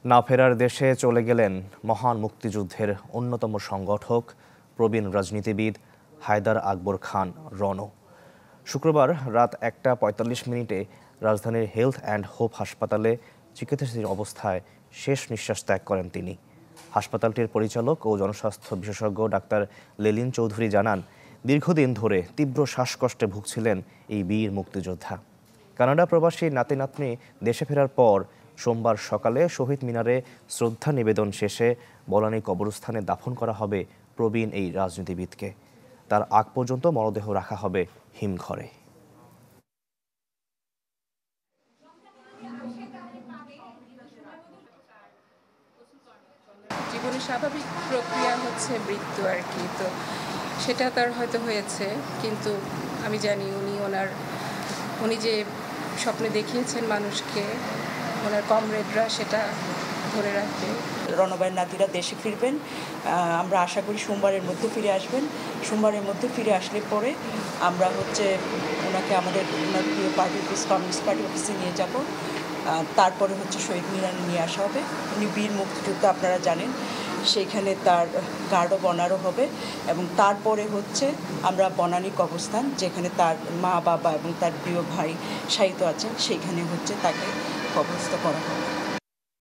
না ফেরার দেশে চলে গেলেন মহান মুক্তিযুদ্ধের অন্যতম সংগঠক প্রবীণ রাজনীতিবিদ হায়দার আকবর খান রণ। শুক্রবার রাত 1:45 রাজধানীর হেলথ অ্যান্ড হোপ হাসপাতালে চিকিৎসাধীন অবস্থায় শেষ নিঃশ্বাস ত্যাগ করেন তিনি। হাসপাতালটির পরিচালক ও জনস্বাস্থ্য বিশেষজ্ঞ ডাক্তার লেলিন চৌধুরী জানান, দীর্ঘদিন ধরে তীব্র শ্বাসকষ্টে ভুগছিলেন এই বীর মুক্তিযোদ্ধা। কানাডা প্রবাসী নাতি নাতনি দেশে ফেরার পর সোমবার সকালে শহীদ মিনারে শ্রদ্ধা নিবেদন শেষে বনানী কবরস্থানে দাফন করা হবে প্রবীণ এই রাজনীতিবিদকে। তার আগ পর্যন্ত মরদেহ রাখা হবে হিমঘরে। জীবনের স্বাভাবিক প্রক্রিয়া হচ্ছে মৃত্যু আর কি, তো সেটা তার হয়তো হয়েছে, কিন্তু আমি জানি উনি যে স্বপ্নে দেখিয়েছেন মানুষকে, ওনার কমরেডরা সেটা ধরে রাখবে। রণবাইয়ের নাতিরা দেশে ফিরবেন, আমরা আশা করি সোমবারের মধ্যে ফিরে আসবেন। সোমবারের মধ্যে ফিরে আসলে পরে আমরা ওনাকে ওনার প্রিয় পার্টি অফিস, কমিউনিস্ট পার্টি অফিসে নিয়ে যাব। তারপরে শহীদ মিনারে নিয়ে আসা হবে। উনি বীর মুক্তিযোদ্ধা, আপনারা জানেন, সেইখানে তার গার্ড অব অনারও হবে। এবং তারপরে আমরা বনানী কবরস্থান, যেখানে তার মা বাবা এবং তার প্রিয় ভাই শায়িত আছেন, সেইখানে তাকে কবরস্থ করা হবে।